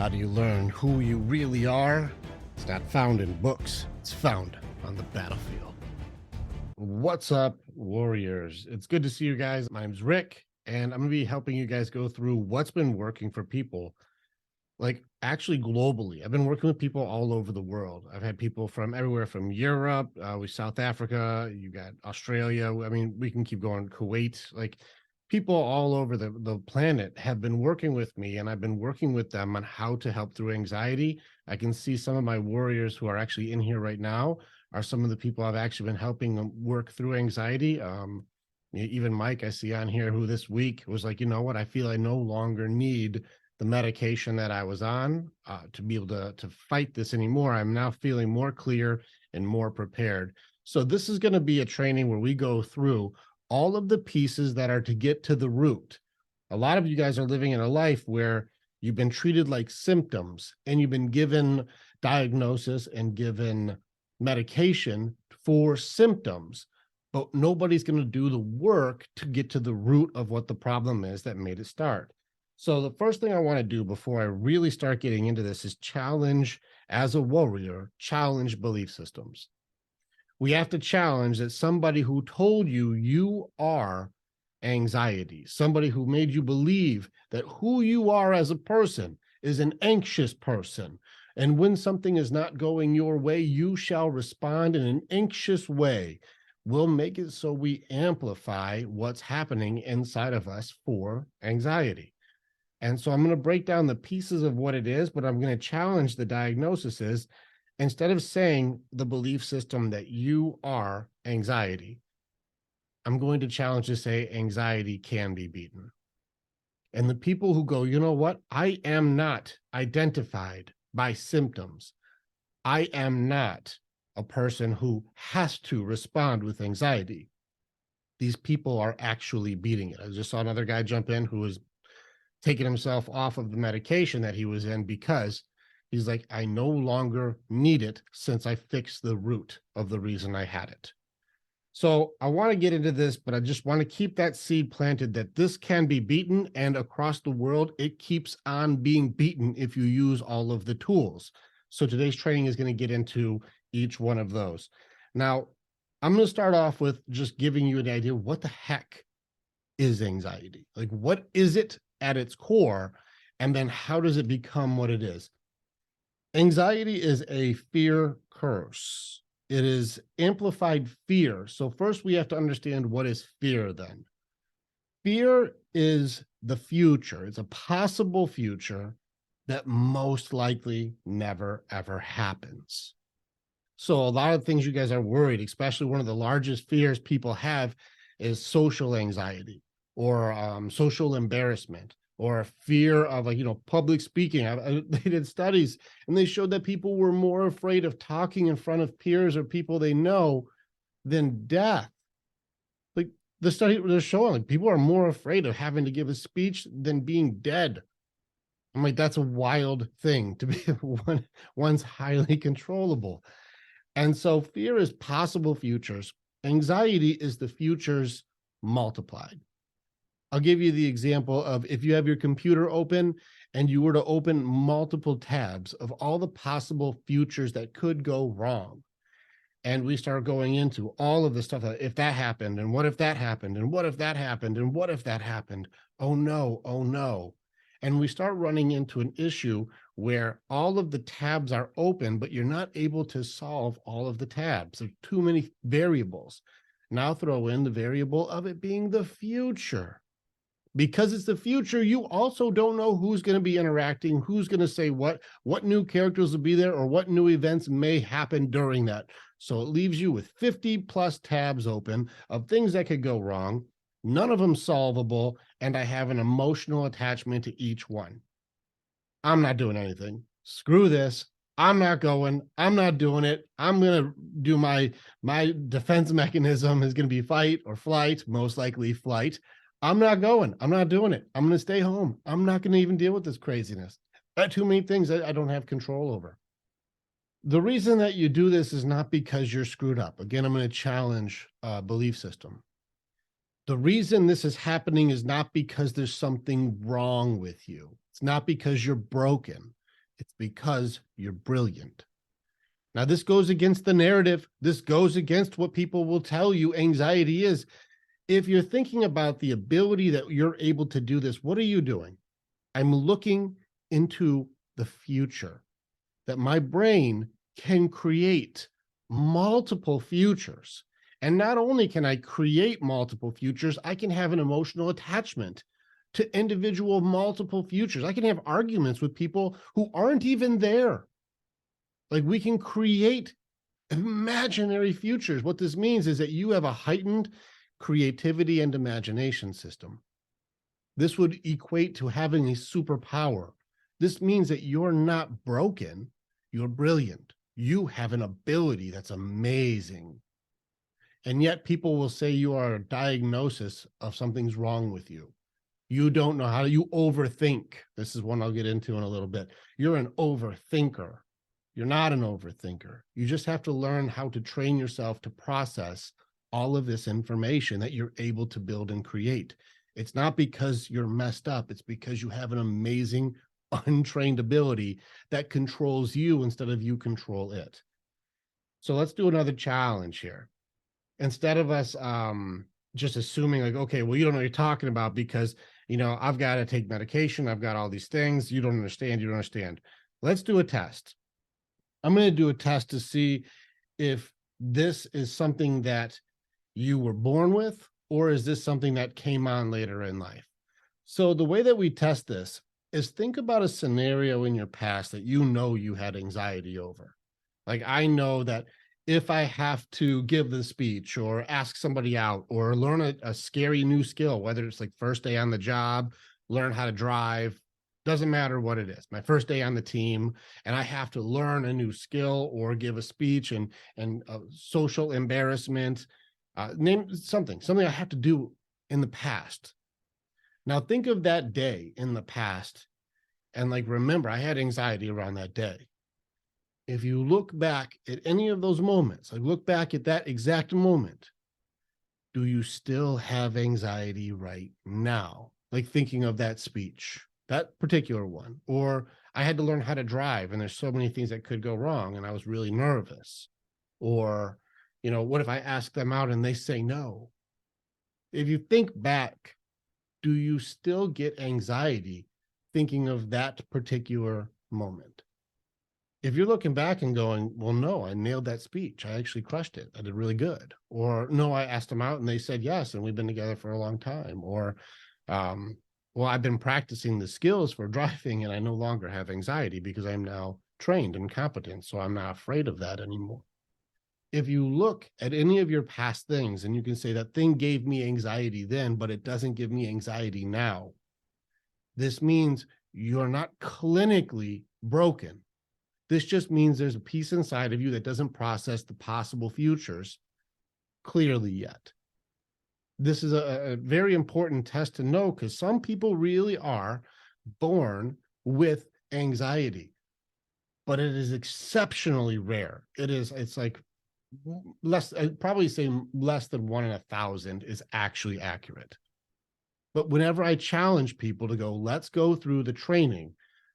How do you learn who you really are? It's not found in books, it's found on the battlefield. What's up, warriors? It's good to see you guys. My name's Rick, and I'm going to be helping you guys go through what's been working for people, like actually globally. I've been working with people all over the world. I've had people from everywhere from Europe, South Africa, you got Australia. I mean, we can keep going, Kuwait, like people all over the planet have been working with me, and I've been working with them on how to help through anxiety. I can see some of my warriors who are actually in here right now are some of the people I've actually been helping them work through anxiety. Even Mike, I see on here, who this week was like, you know what, I feel I no longer need the medication that I was on to be able to fight this anymore. I'm now feeling more clear and more prepared. So this is going to be a training where we go through all of the pieces that are to get to the root. A lot of you guys are living in a life where you've been treated like symptoms and you've been given diagnosis and given medication for symptoms, but nobody's going to do the work to get to the root of what the problem is that made it start. So the first thing I want to do before I really start getting into this is challenge, as a warrior, challenge belief systems. We have to challenge that somebody who told you you are anxiety, somebody who made you believe that who you are as a person is an anxious person. And when something is not going your way, you shall respond in an anxious way. We'll make it so we amplify what's happening inside of us for anxiety. And so I'm going to break down the pieces of what it is, but I'm going to challenge the diagnosis is, instead of saying the belief system that you are anxiety, I'm going to challenge to say anxiety can be beaten. And the people who go, you know what? I am not identified by symptoms. I am not a person who has to respond with anxiety. These people are actually beating it. I just saw another guy jump in who was taking himself off of the medication that he was in because he's like, I no longer need it since I fixed the root of the reason I had it. So I want to get into this, but I just want to keep that seed planted that this can be beaten, and across the world, it keeps on being beaten if you use all of the tools. So today's training is going to get into each one of those. Now, I'm going to start off with just giving you an idea of what the heck is anxiety? Like, what is it at its core? And then how does it become what it is? Anxiety is a fear curse. It is amplified fear. So first we have to understand, what is fear then? Fear is the future. It's a possible future that most likely never, ever happens. So a lot of things you guys are worried, especially one of the largest fears people have is social anxiety or social embarrassment or a fear of, like, public speaking. They did studies and they showed that people were more afraid of talking in front of peers or people they know than death. Like, the study was showing, like, people are more afraid of having to give a speech than being dead. I'm like, that's a wild thing to be. One's highly controllable. And so fear is possible futures. Anxiety is the futures multiplied. I'll give you the example of, if you have your computer open and you were to open multiple tabs of all the possible futures that could go wrong. And we start going into all of the stuff that, if that happened, and what if that happened, and what if that happened, and what if that happened? Oh no, oh no. And we start running into an issue where all of the tabs are open, but you're not able to solve all of the tabs. There's too many variables. Now throw in the variable of it being the future. Because it's the future, you also don't know who's going to be interacting, who's going to say what new characters will be there, or what new events may happen during that. So it leaves you with 50 plus tabs open of things that could go wrong, none of them solvable, and I have an emotional attachment to each one. I'm not doing anything. Screw this. I'm not going. I'm not doing it. I'm going to do my defense mechanism is going to be fight or flight, most likely flight. I'm not going. I'm not doing it. I'm going to stay home. I'm not going to even deal with this craziness. Too many things that I don't have control over. The reason that you do this is not because you're screwed up. Again, I'm going to challenge belief system. The reason this is happening is not because there's something wrong with you. It's not because you're broken. It's because you're brilliant. Now, this goes against the narrative. This goes against what people will tell you anxiety is. If you're thinking about the ability that you're able to do this, what are you doing? I'm looking into the future, that my brain can create multiple futures. And not only can I create multiple futures, I can have an emotional attachment to individual multiple futures. I can have arguments with people who aren't even there. Like, we can create imaginary futures. What this means is that you have a heightened creativity and imagination system. This would equate to having a superpower. This means that you're not broken, you're brilliant. You have an ability that's amazing. And yet people will say you are a diagnosis of something's wrong with you. You don't know how to, you overthink. This is one I'll get into in a little bit. You're an overthinker. You're not an overthinker. You just have to learn how to train yourself to process all of this information that you're able to build and create. It's not because you're messed up. It's because you have an amazing untrained ability that controls you instead of you control it. So let's do another challenge here. Instead of us just assuming like, okay, well, you don't know what you're talking about because, I've got to take medication. I've got all these things. You don't understand. You don't understand. Let's do a test. I'm going to do a test to see if this is something that you were born with, or is this something that came on later in life? So the way that we test this is think about a scenario in your past that you had anxiety over. Like, I know that if I have to give the speech or ask somebody out or learn a scary new skill, whether it's like first day on the job, learn how to drive, doesn't matter what it is, my first day on the team, and I have to learn a new skill or give a speech and social embarrassment, name something I have to do in the past. Now think of that day in the past and like, remember, I had anxiety around that day. If you look back at any of those moments, like look back at that exact moment, do you still have anxiety right now? Like thinking of that speech, that particular one, or I had to learn how to drive and there's so many things that could go wrong and I was really nervous. Or, what if I ask them out and they say no? If you think back, do you still get anxiety thinking of that particular moment? If you're looking back and going, well, no, I nailed that speech. I actually crushed it. I did really good. Or no, I asked them out and they said yes, and we've been together for a long time. Or, well, I've been practicing the skills for driving and I no longer have anxiety because I'm now trained and competent. So I'm not afraid of that anymore. If you look at any of your past things and you can say that thing gave me anxiety then, but it doesn't give me anxiety now, this means you're not clinically broken. This just means there's a piece inside of you that doesn't process the possible futures clearly yet. This is a very important test to know because some people really are born with anxiety, but it is exceptionally rare. It's like less, I'd probably say less than 1 in 1,000 is actually accurate. But whenever I challenge people to go, let's go through the training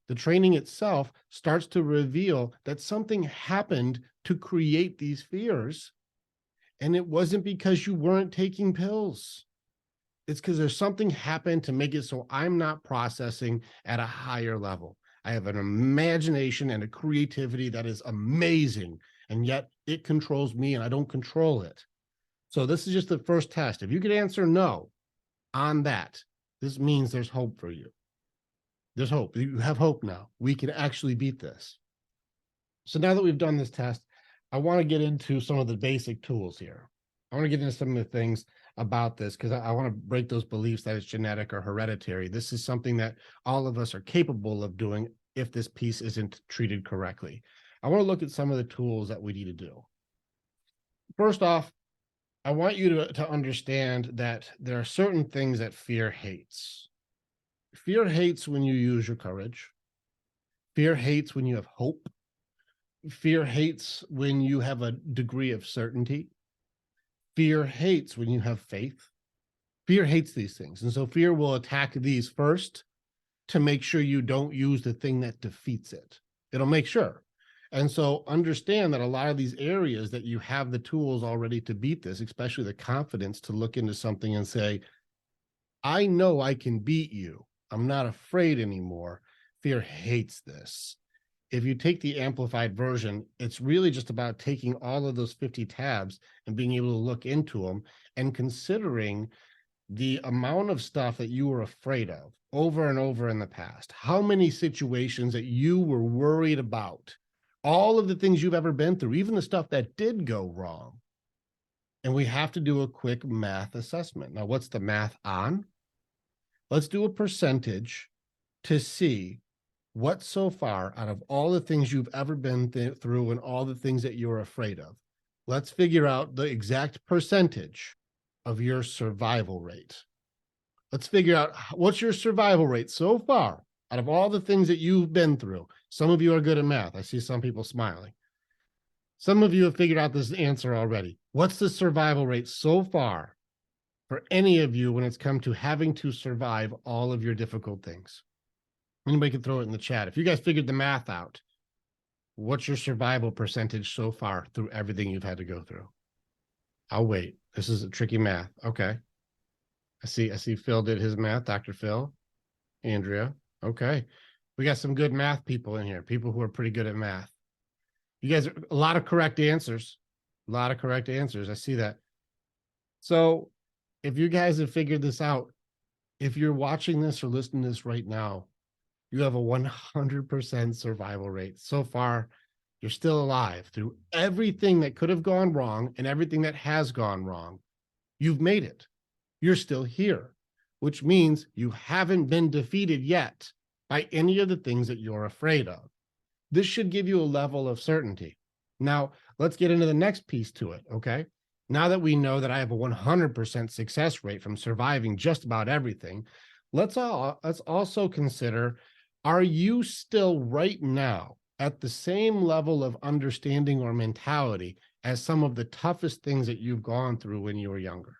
itself starts to reveal that something happened to create these fears. And it wasn't because you weren't taking pills. It's because there's something happened to make it so I'm not processing at a higher level. I have an imagination and a creativity that is amazing, and yet it controls me and I don't control it. So this is just the first test. If you could answer no on that, this means there's hope for you. There's hope. You have hope now. We can actually beat this. So now that we've done this test, I want to get into some of the basic tools here. I want to get into some of the things about this because I want to break those beliefs that it's genetic or hereditary. This is something that all of us are capable of doing if this piece isn't treated correctly. I want to look at some of the tools that we need to do. First off, I want you to understand that there are certain things that fear hates. Fear hates when you use your courage. Fear hates when you have hope. Fear hates when you have a degree of certainty. Fear hates when you have faith. Fear hates these things. And so fear will attack these first to make sure you don't use the thing that defeats it. It'll make sure. And so understand that a lot of these areas that you have the tools already to beat this, especially the confidence to look into something and say, I know I can beat you. I'm not afraid anymore. Fear hates this. If you take the amplified version, it's really just about taking all of those 50 tabs and being able to look into them and considering the amount of stuff that you were afraid of over and over in the past. How many situations that you were worried about, all of the things you've ever been through, even the stuff that did go wrong. And we have to do a quick math assessment. Now, what's the math on? Let's do a percentage to see what so far out of all the things you've ever been through and all the things that you're afraid of. Let's figure out the exact percentage of your survival rate. Let's figure out what's your survival rate so far out of all the things that you've been through. Some of you are good at math. I see some people smiling. Some of you have figured out this answer already. What's the survival rate so far for any of you when it's come to having to survive all of your difficult things? Anybody can throw it in the chat. If you guys figured the math out, what's your survival percentage so far through everything you've had to go through? I'll wait. This is a tricky math. Okay. I see Phil did his math. Dr. Phil, Andrea. Okay. We got some good math people in here, people who are pretty good at math. You guys are a lot of correct answers. A lot of correct answers. I see that. So if you guys have figured this out, if you're watching this or listening to this right now, you have a 100% survival rate. So far, you're still alive through everything that could have gone wrong and everything that has gone wrong. You've made it. You're still here, which means you haven't been defeated yet by any of the things that you're afraid of. This should give you a level of certainty. Now, let's get into the next piece to it, okay? Now that we know that I have a 100% success rate from surviving just about everything, let's also consider, are you still right now at the same level of understanding or mentality as some of the toughest things that you've gone through when you were younger?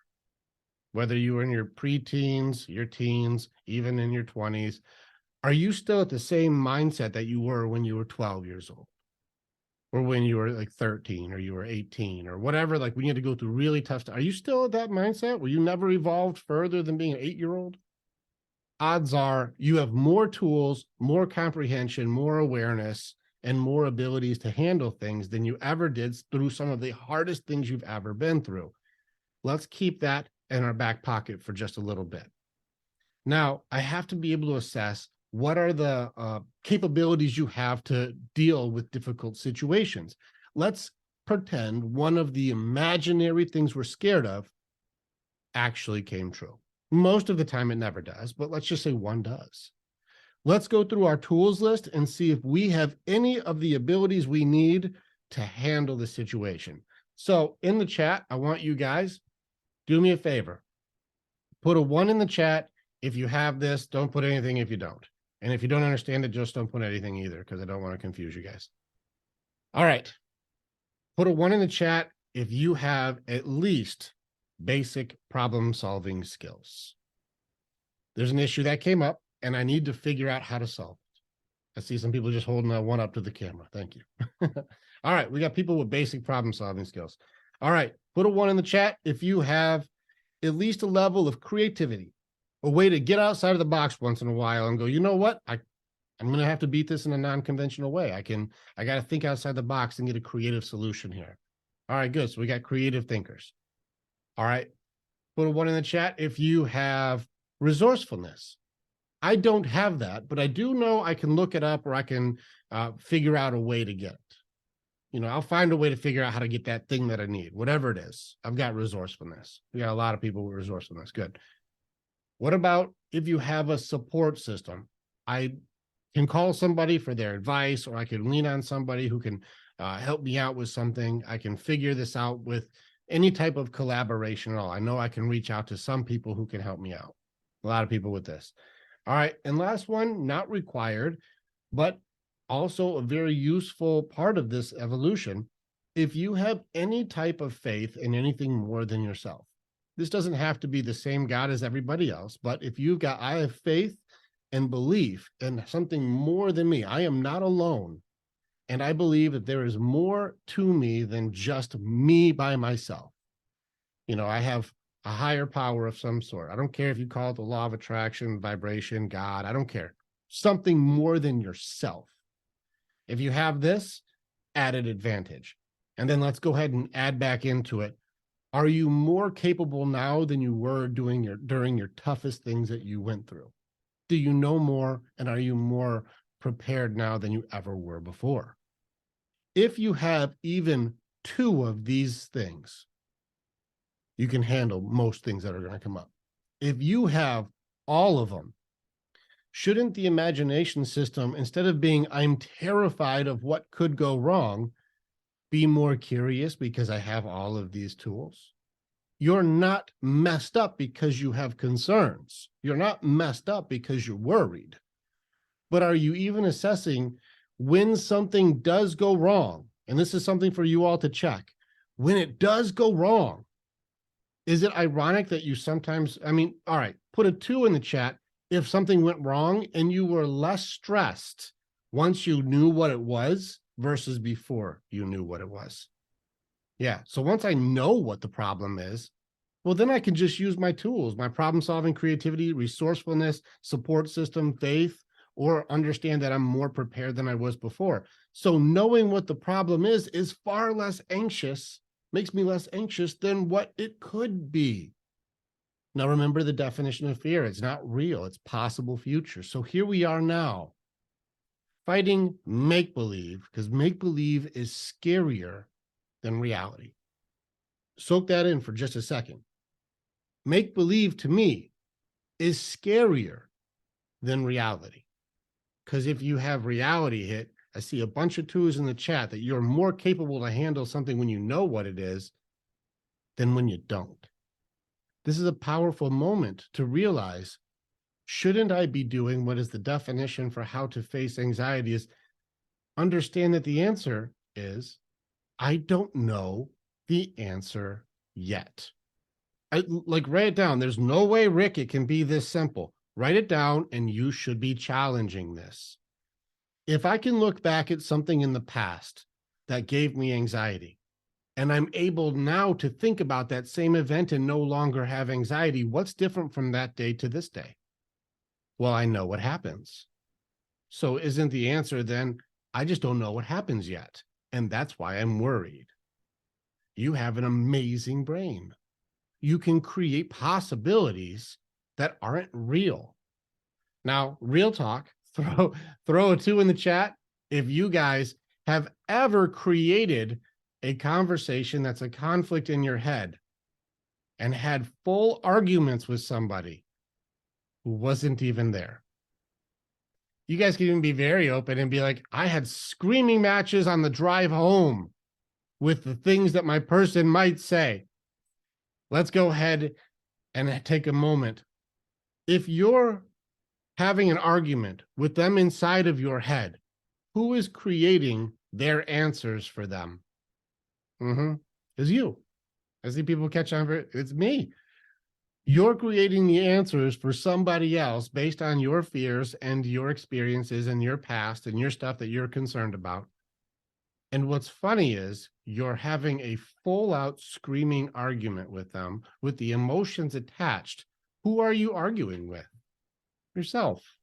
Whether you were in your preteens, your teens, even in your 20s, are you still at the same mindset that you were when you were 12 years old? Or when you were like 13 or you were 18 or whatever, like when you had to go through really tough stuff? Are you still at that mindset where you never evolved further than being an 8-year-old? Odds are you have more tools, more comprehension, more awareness, and more abilities to handle things than you ever did through some of the hardest things you've ever been through. Let's keep that in our back pocket for just a little bit. Now, I have to be able to assess what are the capabilities you have to deal with difficult situations. Let's pretend one of the imaginary things we're scared of actually came true. Most of the time it never does, but let's just say one does. Let's go through our tools list and see if we have any of the abilities we need to handle the situation. So in the chat, I want you guys, do me a favor. Put a 1 in the chat if you have this. Don't put anything if you don't. And if you don't understand it, just don't put anything either, because I don't want to confuse you guys. All right. Put a 1 in the chat if you have at least basic problem-solving skills. There's an issue that came up, and I need to figure out how to solve it. I see some people just holding a 1 up to the camera. Thank you. All right. We got people with basic problem-solving skills. All right. Put a 1 in the chat if you have at least a level of creativity, a way to get outside of the box once in a while and go, you know what? I'm going to have to beat this in a non-conventional way. I got to think outside the box and get a creative solution here. All right, good. So we got creative thinkers. All right. Put a 1 in the chat if you have resourcefulness. I don't have that, but I do know I can look it up or I can figure out a way to get it. You know, I'll find a way to figure out how to get that thing that I need, whatever it is. I've got resourcefulness. We got a lot of people with resourcefulness. Good. What about if you have a support system? I can call somebody for their advice, or I can lean on somebody who can help me out with something. I can figure this out with any type of collaboration at all. I know I can reach out to some people who can help me out. A lot of people with this. All right. And last one, not required, but also a very useful part of this evolution. If you have any type of faith in anything more than yourself, this doesn't have to be the same God as everybody else, but if you've got, I have faith and belief in something more than me, I am not alone. And I believe that there is more to me than just me by myself. I have a higher power of some sort. I don't care if you call it the law of attraction, vibration, God, I don't care. Something more than yourself. If you have this, added advantage. And then let's go ahead and add back into it. Are you more capable now than you were during your toughest things that you went through? Do you know more, and are you more prepared now than you ever were before? If you have even 2 of these things, you can handle most things that are going to come up. If you have all of them, shouldn't the imagination system, instead of being, I'm terrified of what could go wrong, be more curious because I have all of these tools? You're not messed up because you have concerns. You're not messed up because you're worried. But are you even assessing when something does go wrong? And this is something for you all to check. When it does go wrong, is it ironic that you sometimes, all right, put a 2 in the chat if something went wrong and you were less stressed once you knew what it was versus before you knew what it was. Yeah, so once I know what the problem is, well, then I can just use my tools, my problem solving, creativity, resourcefulness, support system, faith, or understand that I'm more prepared than I was before. So knowing what the problem is far less anxious, makes me less anxious than what it could be. Now, remember the definition of fear. It's not real. It's possible future. So here we are now fighting make-believe, because make-believe is scarier than reality. Soak that in for just a second. Make-believe to me is scarier than reality. Because if you have reality hit, I see a bunch of 2s in the chat that you're more capable to handle something when you know what it is than when you don't. This is a powerful moment to realize, shouldn't I be doing what is the definition for how to face anxiety? Is understand that the answer is, I don't know the answer yet. Write it down. There's no way, Rick, it can be this simple. Write it down, and you should be challenging this. If I can look back at something in the past that gave me anxiety, and I'm able now to think about that same event and no longer have anxiety, what's different from that day to this day? Well, I know what happens. So isn't the answer then, I just don't know what happens yet, and that's why I'm worried? You have an amazing brain. You can create possibilities that aren't real. Now, real talk, throw a 2 in the chat if you guys have ever created a conversation that's a conflict in your head and had full arguments with somebody who wasn't even there. You guys can even be very open and be like, I had screaming matches on the drive home with the things that my person might say. Let's go ahead and take a moment. If you're having an argument with them inside of your head, who is creating their answers for them? It's you. I see people catch on for it. It's me. You're creating the answers for somebody else based on your fears and your experiences and your past and your stuff that you're concerned about. And what's funny is you're having a full out screaming argument with them with the emotions attached. Who are you arguing with? Yourself.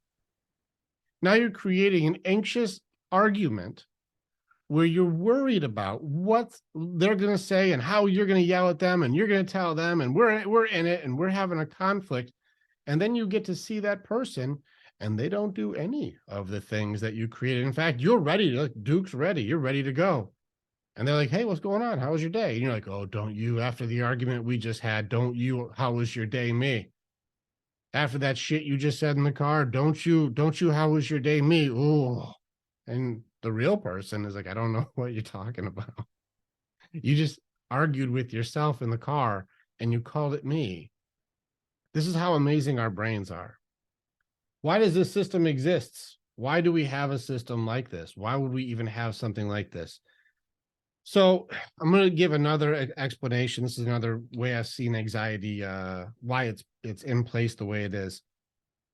Now you're creating an anxious argument where you're worried about what they're going to say and how you're going to yell at them and you're going to tell them, and we're in it and we're having a conflict. And then you get to see that person and they don't do any of the things that you created. In fact, you're ready to, like, Duke's ready. You're ready to go. And they're like, hey, what's going on? How was your day? And you're like, oh, don't you, after the argument we just had, don't you, how was your day, me? After that shit you just said in the car, don't you, how was your day, me? Ooh. And the real person is like, I don't know what you're talking about. You just argued with yourself in the car and you called it me. This is how amazing our brains are. Why does this system exist? Why do we have a system like this? Why would we even have something like this? So I'm going to give another explanation. This is another way I've seen anxiety, why it's in place the way it is.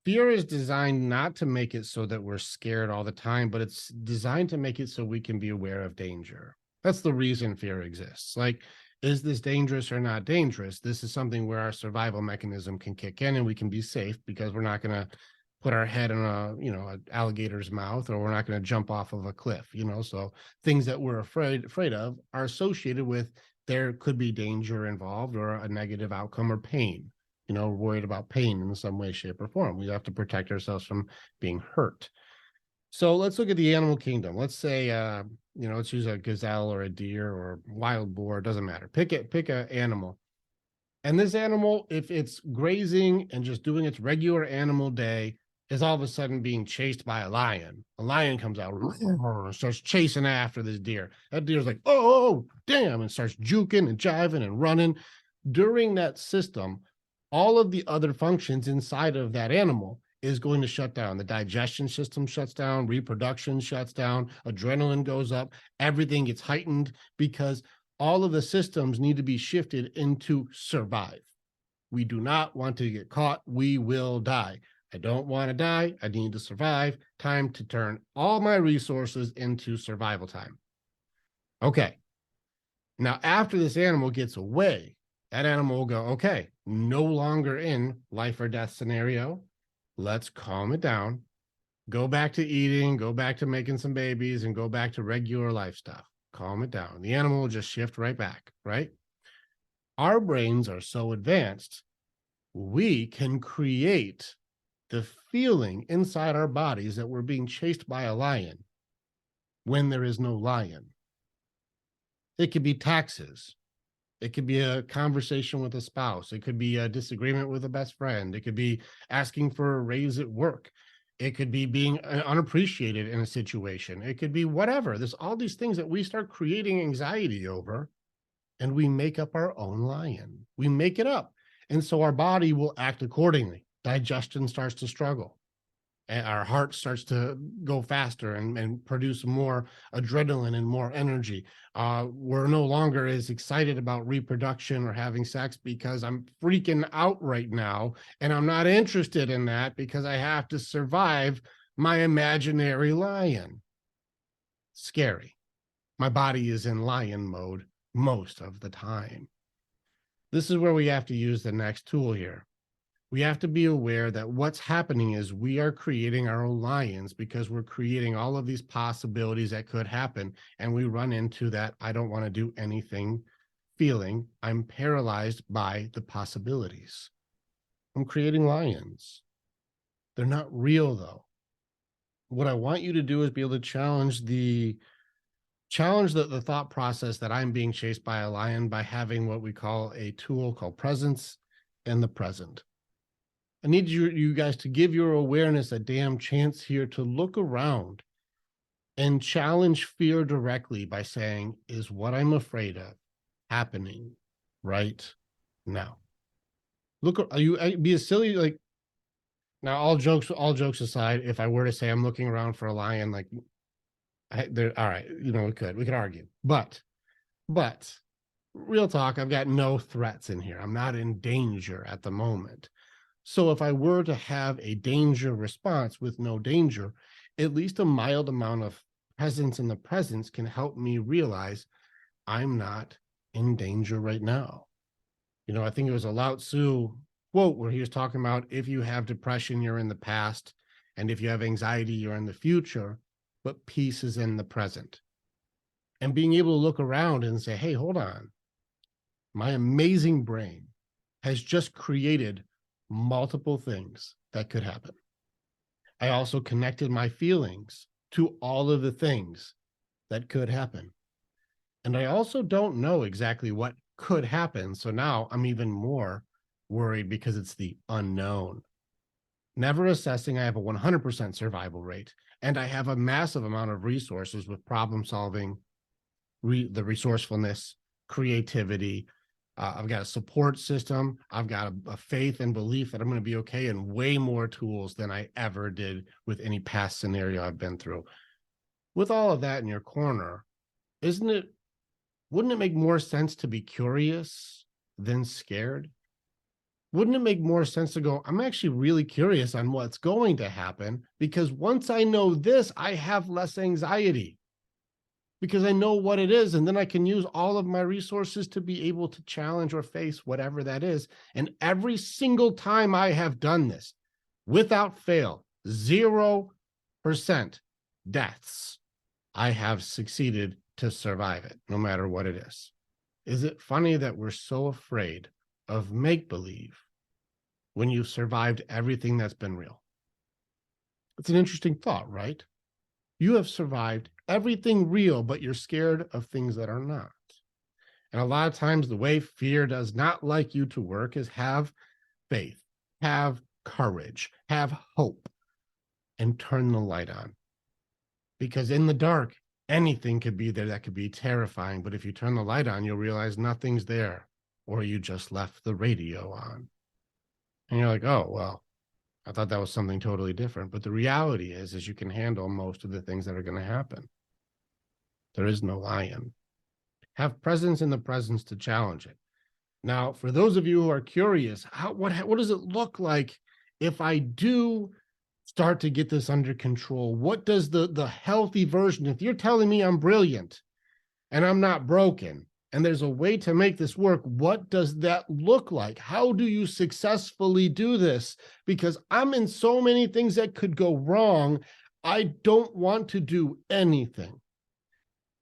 Fear is designed not to make it so that we're scared all the time, but it's designed to make it so we can be aware of danger. That's the reason fear exists. Like, is this dangerous or not dangerous? This is something where our survival mechanism can kick in and we can be safe because we're not going to put our head in an alligator's mouth, or we're not going to jump off of a cliff. So things that we're afraid of are associated with there could be danger involved or a negative outcome or pain. Worried about pain in some way, shape, or form. We have to protect ourselves from being hurt. So let's look at the animal kingdom. Let's say, let's use a gazelle or a deer or wild boar. It doesn't matter. Pick a animal. And this animal, if it's grazing and just doing its regular animal day, is all of a sudden being chased by a lion. A lion comes out and starts chasing after this deer. That deer's like, oh, damn, and starts juking and jiving and running. During that system, all of the other functions inside of that animal is going to shut down. The digestion system shuts down, reproduction shuts down, adrenaline goes up, everything gets heightened because all of the systems need to be shifted into survive. We do not want to get caught. We will die. I don't want to die. I need to survive. Time to turn all my resources into survival time. Okay. Now, after this animal gets away, that animal will go, okay, no longer in life or death scenario. Let's calm it down, go back to eating, go back to making some babies, and go back to regular life stuff. Calm it down. The animal will just shift right back, right? Our brains are so advanced, we can create the feeling inside our bodies that we're being chased by a lion when there is no lion. It could be taxes. It could be a conversation with a spouse. It could be a disagreement with a best friend. It could be asking for a raise at work. It could be being unappreciated in a situation. It could be whatever. There's all these things that we start creating anxiety over, and we make up our own lion. We make it up. And so our body will act accordingly. Digestion starts to struggle. And our heart starts to go faster and produce more adrenaline and more energy. We're no longer as excited about reproduction or having sex because I'm freaking out right now, and I'm not interested in that because I have to survive my imaginary lion. Scary. My body is in lion mode most of the time. This is where we have to use the next tool here. We have to be aware that what's happening is we are creating our own lions because we're creating all of these possibilities that could happen. And we run into that I don't want to do anything feeling. I'm paralyzed by the possibilities. I'm creating lions. They're not real, though. What I want you to do is be able to challenge the thought process that I'm being chased by a lion by having what we call a tool called presence in the present. I need you guys to give your awareness a damn chance here to look around and challenge fear directly by saying, is what I'm afraid of happening right now? Look, be as silly, like, now all jokes aside, if I were to say I'm looking around for a lion, like, all right, we could argue, but real talk, I've got no threats in here. I'm not in danger at the moment. So if I were to have a danger response with no danger, at least a mild amount of presence in the presence can help me realize I'm not in danger right now. I think it was a Lao Tzu quote where he was talking about if you have depression, you're in the past, and if you have anxiety, you're in the future, but peace is in the present. And being able to look around and say, hey, hold on. My amazing brain has just created multiple things that could happen. I also connected my feelings to all of the things that could happen. And I also don't know exactly what could happen. So now I'm even more worried because it's the unknown. Never assessing, I have a 100% survival rate, and I have a massive amount of resources with problem solving, the resourcefulness, creativity. I've got a support system. I've got a faith and belief that I'm going to be okay, and way more tools than I ever did with any past scenario I've been through. With all of that in your corner, wouldn't it make more sense to be curious than scared? Wouldn't it make more sense to go, I'm actually really curious on what's going to happen, because once I know this, I have less anxiety because I know what it is. And then I can use all of my resources to be able to challenge or face whatever that is. And every single time I have done this, without fail, 0% deaths, I have succeeded to survive it, no matter what it is. Is it funny that we're so afraid of make-believe when you've survived everything that's been real? It's an interesting thought, right? You have survived everything real, but you're scared of things that are not. And a lot of times the way fear does not like you to work is have faith, have courage, have hope, and turn the light on. Because in the dark, anything could be there that could be terrifying. But if you turn the light on, you'll realize nothing's there, or you just left the radio on. And you're like, oh, well, I thought that was something totally different. But the reality is you can handle most of the things that are going to happen. There is no lion. Have presence in the presence to challenge it. Now, for those of you who are curious, what does it look like if I do start to get this under control? What does the healthy version, if you're telling me I'm brilliant and I'm not broken, and there's a way to make this work, what does that look like? How do you successfully do this? Because I'm in so many things that could go wrong. I don't want to do anything.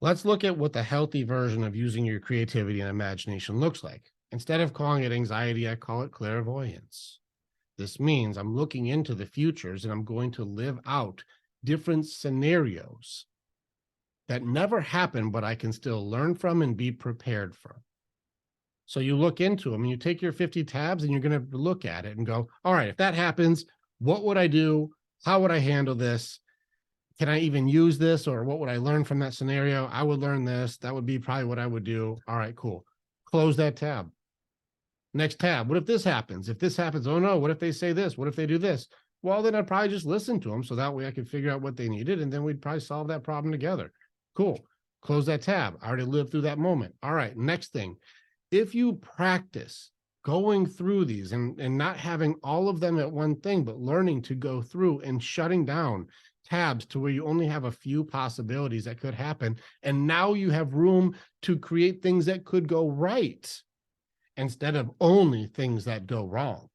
Let's look at what the healthy version of using your creativity and imagination looks like. Instead of calling it anxiety, I call it clairvoyance. This means I'm looking into the futures and I'm going to live out different scenarios that never happen, but I can still learn from and be prepared for. So you look into them and you take your 50 tabs and you're going to look at it and go, all right, if that happens, what would I do? How would I handle this? Can I even use this? Or what would I learn from that scenario? I would learn this. That would be probably what I would do. All right, cool. Close that tab. Next tab. What if this happens? If this happens, oh no, what if they say this? What if they do this? Well, then I'd probably just listen to them so that way I could figure out what they needed, and then we'd probably solve that problem together. Cool. Close that tab. I already lived through that moment. All right, next thing. If you practice going through these and not having all of them at one thing, but learning to go through and shutting down tabs to where you only have a few possibilities that could happen, and now you have room to create things that could go right instead of only things that go wrong.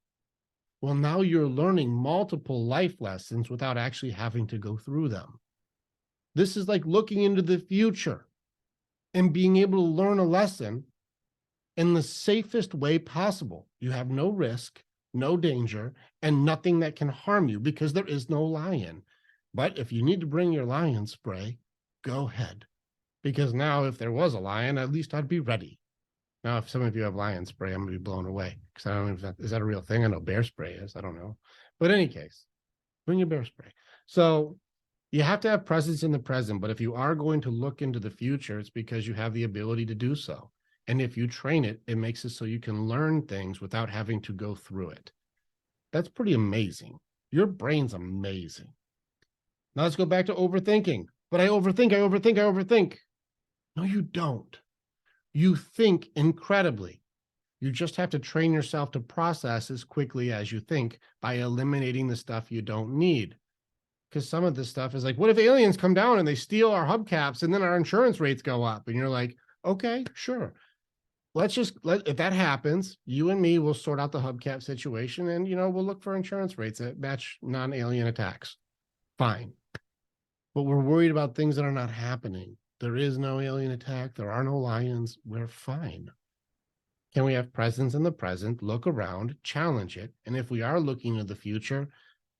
Well, now you're learning multiple life lessons without actually having to go through them. This is like looking into the future and being able to learn a lesson in the safest way possible. You have no risk, no danger, and nothing that can harm you because there is no lion. But if you need to bring your lion spray, go ahead. Because now if there was a lion, at least I'd be ready. Now, if some of you have lion spray, I'm going to be blown away because I don't know if that is that a real thing. I know bear spray is. I don't know. But in any case, bring your bear spray. So you have to have presence in the present. But if you are going to look into the future, it's because you have the ability to do so. And if you train it, it makes it so you can learn things without having to go through it. That's pretty amazing. Your brain's amazing. Now let's go back to overthinking. But I overthink. No, you don't. You think incredibly. You just have to train yourself to process as quickly as you think by eliminating the stuff you don't need. Because some of this stuff is like, what if aliens come down and they steal our hubcaps and then our insurance rates go up? And you're like, okay, sure. If that happens, you and me will sort out the hubcap situation and, we'll look for insurance rates that match non-alien attacks. Fine. But we're worried about things that are not happening. There is no alien attack. There are no lions. We're fine. Can we have presence in the present, look around, challenge it? And if we are looking at the future,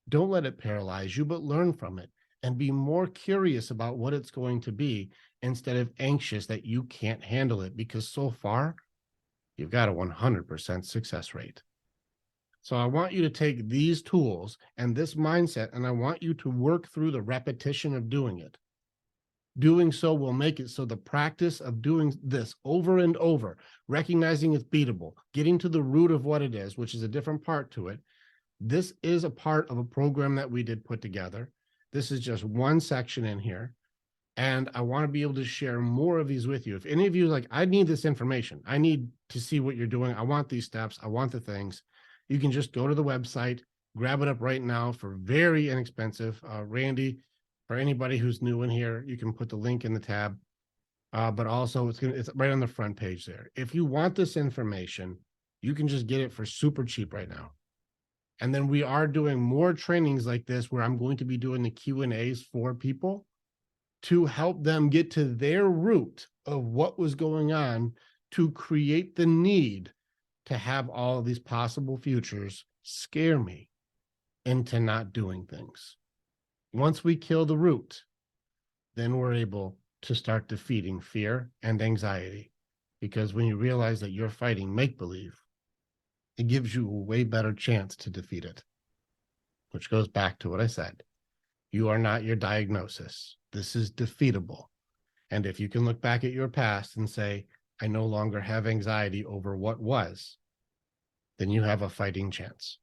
don't let it paralyze you, but learn from it and be more curious about what it's going to be instead of anxious that you can't handle it, because so far you've got a 100% success rate. So I want you to take these tools and this mindset, and I want you to work through the repetition of doing it. Doing so will make it so the practice of doing this over and over, recognizing it's beatable, getting to the root of what it is, which is a different part to it. This is a part of a program that we did put together. This is just one section in here. And I want to be able to share more of these with you. If any of you like, I need this information, I need to see what you're doing, I want these steps, I want the things, You can just go to the website, grab it up right now for very inexpensive. Randy, for anybody who's new in here, you can put the link in the tab. But also it's right on the front page there. If you want this information, you can just get it for super cheap right now. And then we are doing more trainings like this where I'm going to be doing the Q&As for people to help them get to their root of what was going on to create the need to have all of these possible futures scare me into not doing things. Once we kill the root, then we're able to start defeating fear and anxiety. Because when you realize that you're fighting make-believe, it gives you a way better chance to defeat it. Which goes back to what I said. You are not your diagnosis. This is defeatable. And if you can look back at your past and say, I no longer have anxiety over what was, then you have a fighting chance.